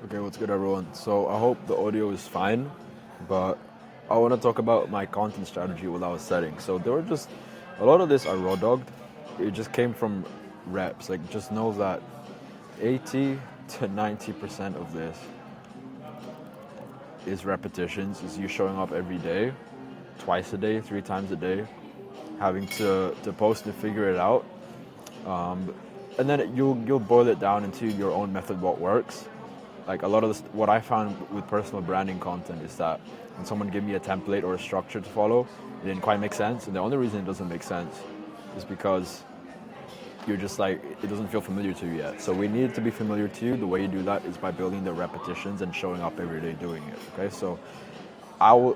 Okay, what's good, everyone? So I hope the audio is fine, but I want to talk about my content strategy what I was setting. So there were just a lot of this I raw dogged. It just came from reps. Like, just know that 80 to 90% of this is repetitions. Is you showing up every day, twice a day, 3 times a day, having to post and figure it out, and then you'll boil it down into your own method what works. Like a lot of this, what I found with personal branding content is that when someone give me a template or a structure to follow, it didn't quite make sense. And the only reason it doesn't make sense is because you're just like, it doesn't feel familiar to you yet. So we need it to be familiar to you. The way you do that is by building the repetitions and showing up every day doing it. Okay, so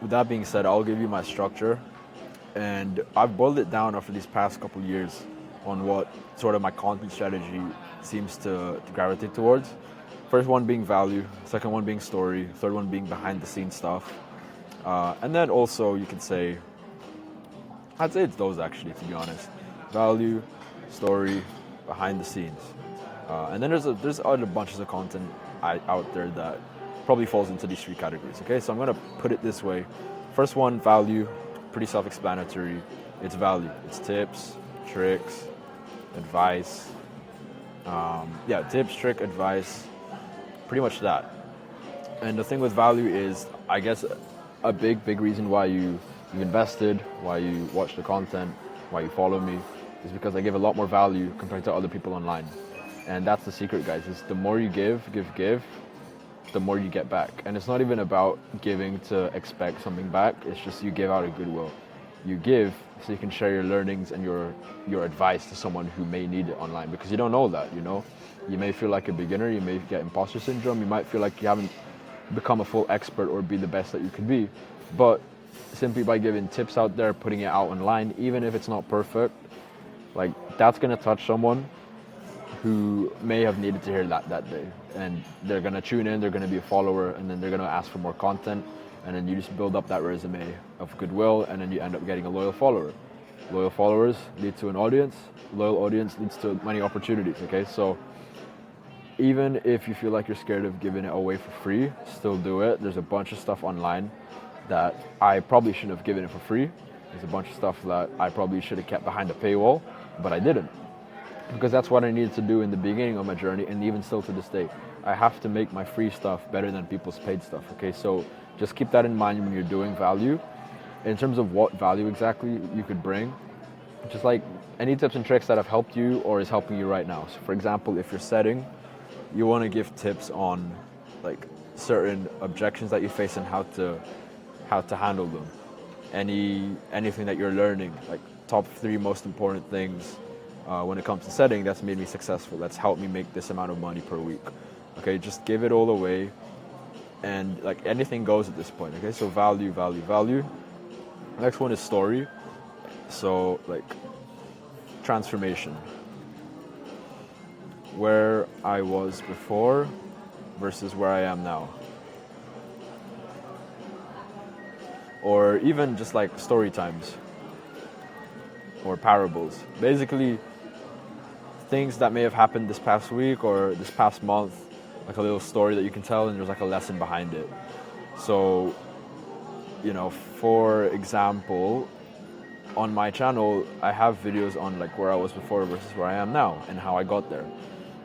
with that being said, I'll give you my structure, and I've boiled it down after these past couple years on what sort of my content strategy seems to gravitate towards. First one being value, second one being story, third one being behind the scenes stuff, and then also you could say, I'd say it's those actually, to be honest, value, story, behind the scenes, and then there's other bunches of content out there that probably falls into these three categories. Okay, so I'm gonna put it this way: first one, value, pretty self-explanatory. It's value. It's tips, tricks, advice. Yeah, tips, trick, advice, pretty much that. And the thing with value is, I guess, a big reason why you invested, why you watch the content, why you follow me, is because I give a lot more value compared to other people online. And that's the secret, guys. Is the more you give, the more you get back. And it's not even about giving to expect something back. It's just you give out of goodwill. You give so you can share your learnings and your advice to someone who may need it online, because you don't know that, you know. You may feel like a beginner, you may get imposter syndrome, you might feel like you haven't become a full expert or be the best that you could be. But simply by giving tips out there, putting it out online, even if it's not perfect, like that's gonna touch someone who may have needed to hear that day. And they're gonna tune in, they're gonna be a follower, and then they're gonna ask for more content. And then you just build up that resume of goodwill, and then you end up getting a loyal follower. Loyal followers lead to an audience. Loyal audience leads to many opportunities. Okay, so even if you feel like you're scared of giving it away for free, still do it. There's a bunch of stuff online that I probably shouldn't have given it for free. There's a bunch of stuff that I probably should have kept behind a paywall, but I didn't. Because that's what I needed to do in the beginning of my journey, and even still to this day. I have to make my free stuff better than people's paid stuff, okay? So just keep that in mind when you're doing value. In terms of what value exactly you could bring, just like any tips and tricks that have helped you or is helping you right now. So for example, if you're setting, you want to give tips on like certain objections that you face and how to handle them. Anything that you're learning, like top 3 most important things when it comes to setting that's made me successful, that's helped me make this amount of money per week. Okay, just give it all away, and like anything goes at this point. Okay, so value, value, value. Next one is story. So like transformation, where I was before versus where I am now. Or even just like story times or parables. Basically, things that may have happened this past week or this past month, like a little story that you can tell, and there's like a lesson behind it. So, for example, on my channel, I have videos on like where I was before versus where I am now and how I got there.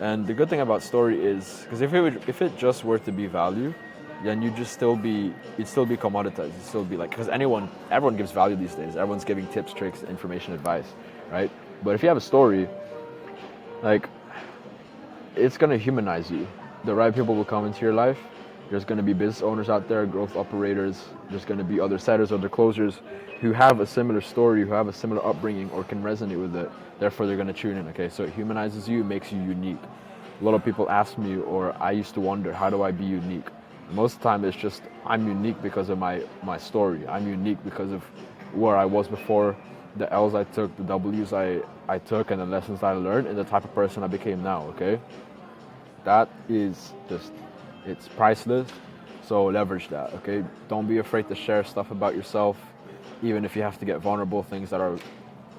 And the good thing about story is, because if it just were to be value, then you'd still be commoditized. You'd still be like, because everyone gives value these days. Everyone's giving tips, tricks, information, advice, right? But if you have a story, like, it's gonna humanize you. The right people will come into your life. There's gonna be business owners out there, growth operators. There's gonna be other setters, other closers who have a similar story, who have a similar upbringing, or can resonate with it. Therefore, they're gonna tune in. Okay, so it humanizes you, makes you unique. A lot of people ask me, or I used to wonder, how do I be unique? Most of the time, it's just I'm unique because of my story. I'm unique because of where I was before, the L's I took, the W's I took, and the lessons I learned, and the type of person I became now. Okay, that is just, it's priceless. So leverage that. Okay, don't be afraid to share stuff about yourself, even if you have to get vulnerable, things that are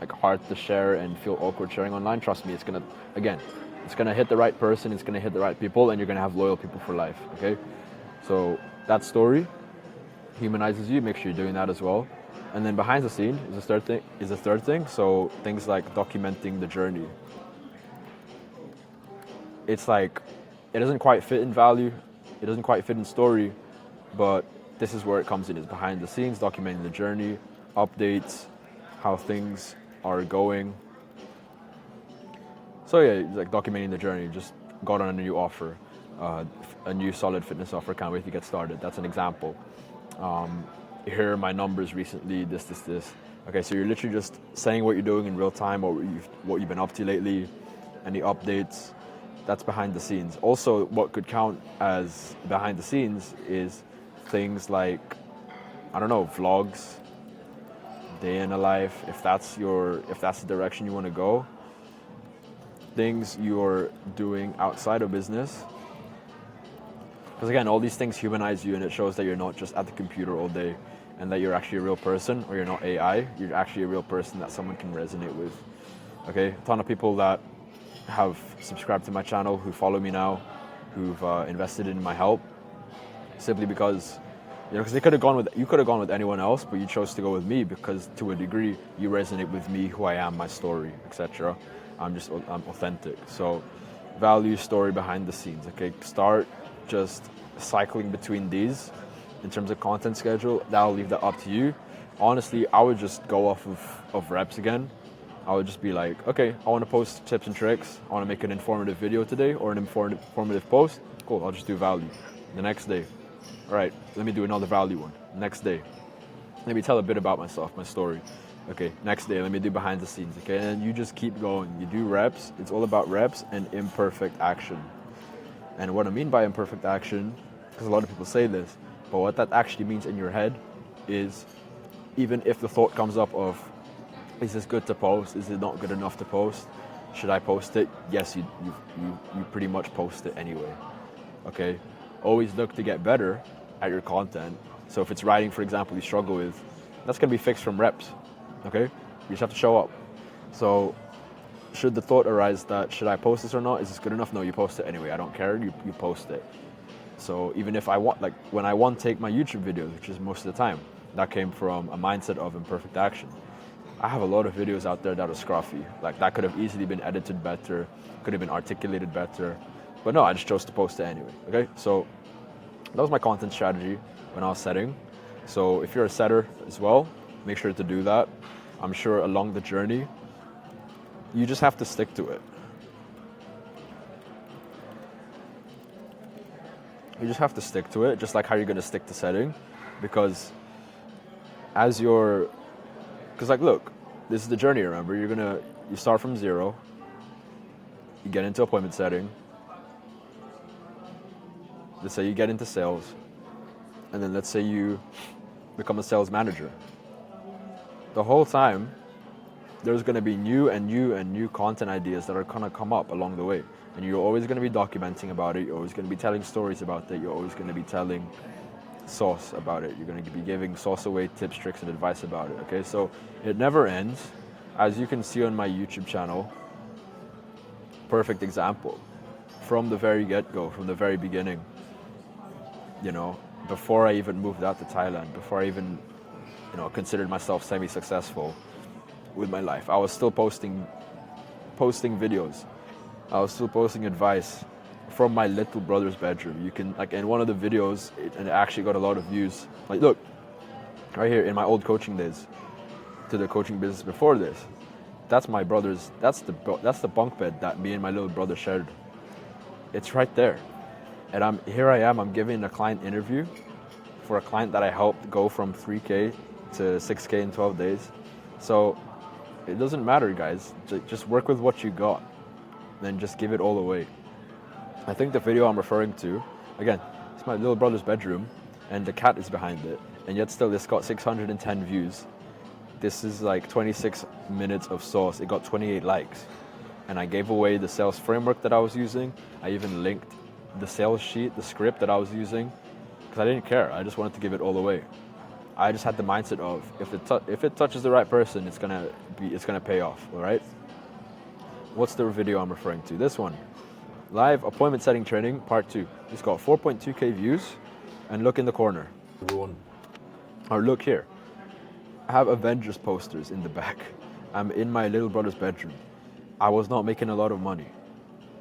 like hard to share and feel awkward sharing online. Trust me, it's gonna, again, It's gonna hit the right person, it's gonna hit the right people, and you're gonna have loyal people for life, okay? So that story humanizes you, make sure you're doing that as well. And then behind the scene is a third thing. So things like documenting the journey. It's like it doesn't quite fit in value, it doesn't quite fit in story, but this is where it comes in. It's behind the scenes, documenting the journey, updates, how things are going. So yeah, like documenting the journey. Just got on a new offer, a new solid fitness offer. Can't wait to get started. That's an example. Here are my numbers recently. This. Okay, so you're literally just saying what you're doing in real time, or what you've been up to lately, any updates. That's behind the scenes. Also, what could count as behind the scenes is things like, I don't know, vlogs, day in a life. If that's the direction you want to go. Things you're doing outside of business. Because again, all these things humanize you, and it shows that you're not just at the computer all day, and that you're actually a real person, or you're not AI. You're actually a real person that someone can resonate with. Okay, a ton of people that have subscribed to my channel, who follow me now, who've invested in my help, simply because, because you could have gone with anyone else, but you chose to go with me because, to a degree, you resonate with me, who I am, my story, etc. I'm authentic. So, value, story, behind the scenes. Okay, start just cycling between these in terms of content schedule. I'll leave that up to you. Honestly, I would just go off of reps again. I would just be like, okay, I want to post tips and tricks. I want to make an informative video today, or an informative post. Cool, I'll just do value. The next day, all right, let me do another value one. Next day, let me tell a bit about myself, my story. Okay, next day, let me do behind the scenes. Okay, and you just keep going. You do reps. It's all about reps and imperfect action. And what I mean by imperfect action, because a lot of people say this, but what that actually means in your head is, even if the thought comes up of, is this good to post? Is it not good enough to post? Should I post it? Yes, you pretty much post it anyway. Okay? Always look to get better at your content. So if it's writing, for example, you struggle with, that's going to be fixed from reps. Okay? You just have to show up. So should the thought arise that, should I post this or not? Is this good enough? No, you post it anyway. I don't care. You post it. So even if when I want to take my YouTube videos, which is most of the time, that came from a mindset of imperfect action. I have a lot of videos out there that are scruffy. Like, that could have easily been edited better, could have been articulated better. But no, I just chose to post it anyway. Okay? So that was my content strategy when I was setting. So if you're a setter as well, make sure to do that. I'm sure along the journey, you just have to stick to it. You just have to stick to it, just like how you're going to stick to setting. Because look, this is the journey, remember? You start from zero, you get into appointment setting, let's say you get into sales, and then let's say you become a sales manager. The whole time, there's going to be new content ideas that are going to come up along the way. And you're always going to be documenting about it, you're always going to be telling stories about it, you're always going to be telling sauce about it. You're going to be giving sauce away tips, tricks, and advice about it. Okay, so it never ends. As you can see on my YouTube channel, perfect example. From the very get-go, from the very beginning, before I even moved out to Thailand, before I even, considered myself semi-successful with my life, I was still posting videos. I was still posting advice from my little brother's bedroom. You can, in one of the videos, and it actually got a lot of views. Like, look, right here in my old coaching days, to the coaching business before this, that's my brother's. That's the bunk bed that me and my little brother shared. It's right there, and I'm giving a client interview for a client that I helped go from 3K to 6K in 12 days. So it doesn't matter, guys. Just work with what you got, then just give it all away. I think the video I'm referring to, again, it's my little brother's bedroom, and the cat is behind it, and yet still it's got 610 views. This is like 26 minutes of sauce. It got 28 likes. And I gave away the sales framework that I was using. I even linked the sales sheet, the script that I was using, because I didn't care. I just wanted to give it all away. I just had the mindset of, if it touches the right person, it's gonna pay off, all right? What's the video I'm referring to? This one. Live appointment setting training, part 2. It's got 4.2k views. And look in the corner. Everyone. Or look here. I have Avengers posters in the back. I'm in my little brother's bedroom. I was not making a lot of money.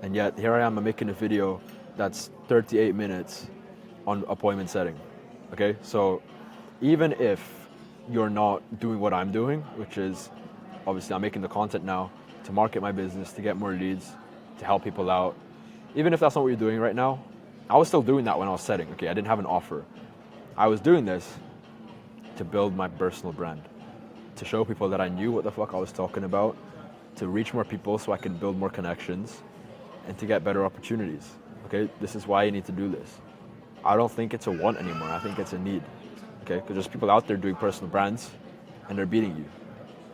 And yet here I am, I'm making a video that's 38 minutes on appointment setting. Okay, so even if you're not doing what I'm doing, which is obviously I'm making the content now to market my business, to get more leads, to help people out. Even if that's not what you're doing right now, I was still doing that when I was setting. Okay, I didn't have an offer. I was doing this to build my personal brand, to show people that I knew what the fuck I was talking about, to reach more people so I can build more connections, and to get better opportunities. Okay, this is why you need to do this. I don't think it's a want anymore. I think it's a need. Okay, because there's people out there doing personal brands, and they're beating you.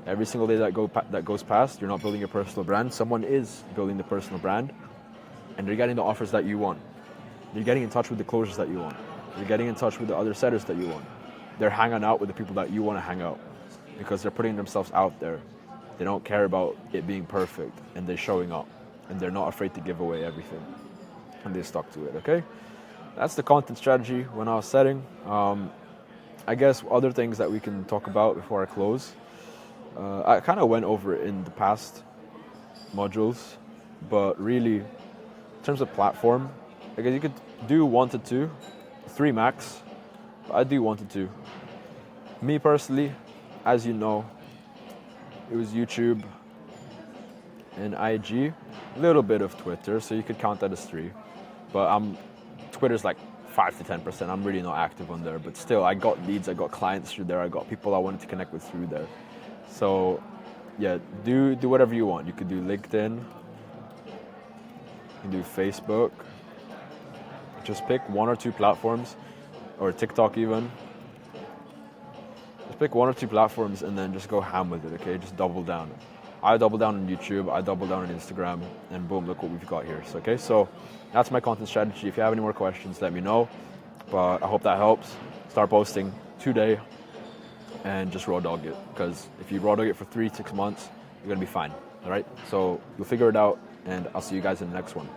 Every single day that goes past, you're not building your personal brand. Someone is building the personal brand, and they're getting the offers that you want. You're getting in touch with the closures that you want. You're getting in touch with the other setters that you want. They're hanging out with the people that you want to hang out because they're putting themselves out there. They don't care about it being perfect, and they're showing up, and they're not afraid to give away everything, and they stuck to it. Okay, that's the content strategy when I was setting. I guess other things that we can talk about before I close. I kind of went over it in the past modules, but really, in terms of platform, I guess you could do 1 to 2, 3 max. But I do 1 to 2. Me personally, as you know, it was YouTube and IG, a little bit of Twitter, so you could count that as 3. But Twitter's like 5 to 10%. I'm really not active on there, but still, I got leads, I got clients through there, I got people I wanted to connect with through there. So, yeah, do whatever you want. You could do LinkedIn, you can do Facebook. Just pick 1 or 2 platforms, or TikTok even. Just pick 1 or 2 platforms and then just go ham with it, okay? Just double down. I double down on YouTube, I double down on Instagram, and boom, look what we've got here. So, okay, so that's my content strategy. If you have any more questions, let me know. But I hope that helps. Start posting today and just raw dog it. Because if you raw dog it for 3-6 months, you're gonna be fine, all right? So you'll figure it out, and I'll see you guys in the next one.